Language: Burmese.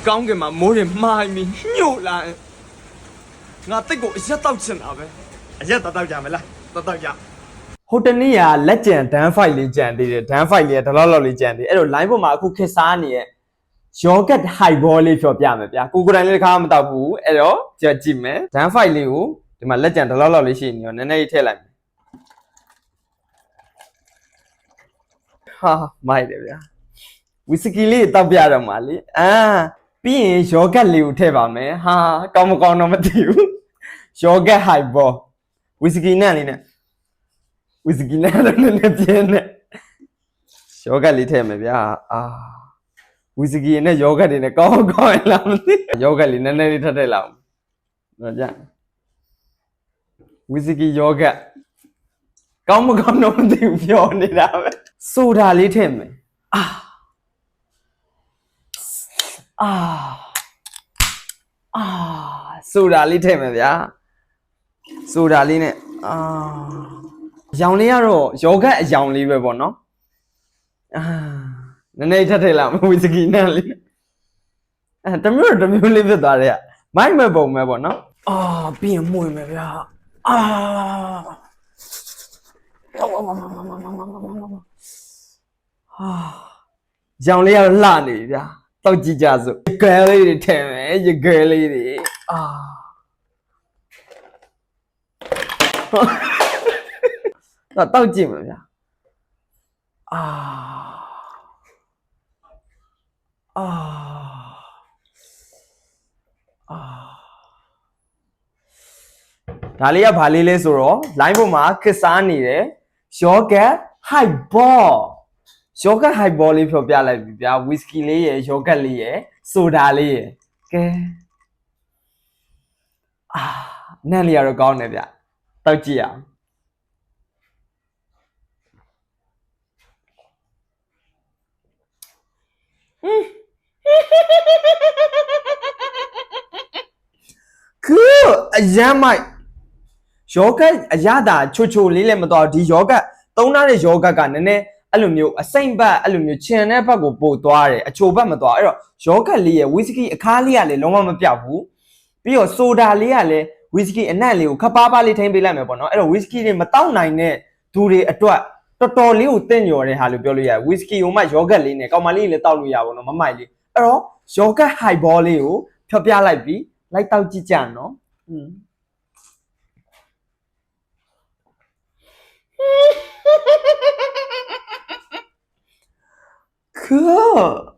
ကောင်းကင်မှာမိုးတွေမှားပြီးညှို့လာငါတိတ်ကိုအရက်တောက်ချင်တာပဲအရက်တောက်ကြမလားတောက်ကြဟိုတနေ့ကလက်ကျန်ဒန်းဖိုက်လေးကြံသေးတယ်ဒန်းဖိုက်လေးကဒီလောက်လေးကြံသေးအဲ့တော့ line ပေါ်မှာအခုခက်စားနေရဲ့ယောဂတ်ဟိုက်ဘောလေးဖြောပြမယ်ဗျာကိုကိုတိုင်းလေးတစ်ခါမတောက်ဘူးအဲ့တော့ကြည့်ကြည့်မယ်ဒန်းဖိုက်လေးကိုဒီမှာလက်ကျန်ဒီလောက်လေးရှိနေရောနည်းနည်းလေးထည့်လိုက်မယ်ဟာမိုက်တယ်ဗျာဝီစကီလေးတောက်ပြတော့မှာလေပြီးရင်ယောဂတ်လေးကိုထည့်ပါမယ်ဟာကောင်းမကောင်းတော့မသိဘူးယောဂတ်ဟိုက်ဘောဝီစကီနဲ့လေးနဲ့ဝီစကီနဲ့လည်းနည်းနည်းပြင်းနဲ့ယောဂတ်လေးထည့်မယ်ဗျာဝီစကီနဲ့ယောဂတ်တွေနဲ့ကောင်းကောင်းလာမသိယောဂတ်လေးနည်းနည်းလေးထည့်လိုက်အောင်တော့ကြဝီစကီယောဂတ်ကောင်းမကောင်းတော့မသိဘူးပြောနေတာပဲဆိုတာလေးထည့်မယ်ဆိုတာလေးထည့်မယ်ဗျာဆိုတာလေးနဲ့အယောင်လေးကတော့ယောဂတ်အယောင်လေးပဲပေါ့နော်နည်းနည်းထည့်လိုက်ဝီစကီနဲ့လေးတမျိုးလေးဖြစ်သွားတယ်မိုက်မဲ့ပုံပဲပေါ့နော်ပြီးရင်မှုဝင်မယ်ဗျာရောင်လေးကတော့လှနေပြီဗျာတောက်ကြည့်ကြစို့ရေခဲလေးတွေထည့်မယ်ရေခဲလေးတွေတောက်ကြည့်မယ်ဗျာဒါလေးကဘာလေးလဲဆိုတော့ line ပေါ်မှာခက်စားနေတယ်ယောဂတ်ဟိုက်ဘောယောဂတ်ဟိုက်ဘောလေးဖြောပြလိုက်ပြီဗျာဝီစကီလေးရယ်ယောဂတ်လေးရယ်ဆိုတာလေးရယ်ကဲနန်းလေးကတော့ကောင်းတယ်ဗျတောက်ကြည့်အောင်အရမ်းမိုက်ယောဂတ်အရသာချိုလေးလည်းမတော်ဒီယောဂတ်သုံးထားတဲ့ယောဂတ်ကနည်းနည်းအဲ့လိုမျိုးအစိမ့်ဘက်အဲ့လိုမျိုးခြင်တဲ့ဘက်ကိုပို့သွားတယ်အချိုဘက်မသွားအဲ့တော့ယောဂတ်လေးရဲ့ဝီစကီအခါလေးကလည်းလုံးဝမပြောက်ဘူးပြီးတော့ဆိုတာလေးကလည်းဝီစကီအနံ့လေးကိုခပ်ပါးပါးလေးထိမ့်ပေးလိုက်မယ်ပေါ့နော်အဲ့တော့ဝီစကီတွေမတောက်နိုင်တဲ့သူတွေအတွက်တော်တော်လေးကိုတင့်ညော်တဲ့ဟာလို့ပြောလို့ရတယ်ဝီစကီကိုမှယောဂတ်လေးနဲ့ကောင်မလေးလည်းတောက်လို့ရပါတော့မမိုက်လေးအဲ့တော့ယောဂတ်ဟိုက်ဘောလေးကိုဖြောပြလိုက်ပြီးလိုက်တောက်ကြည့်ကြနော်Cool.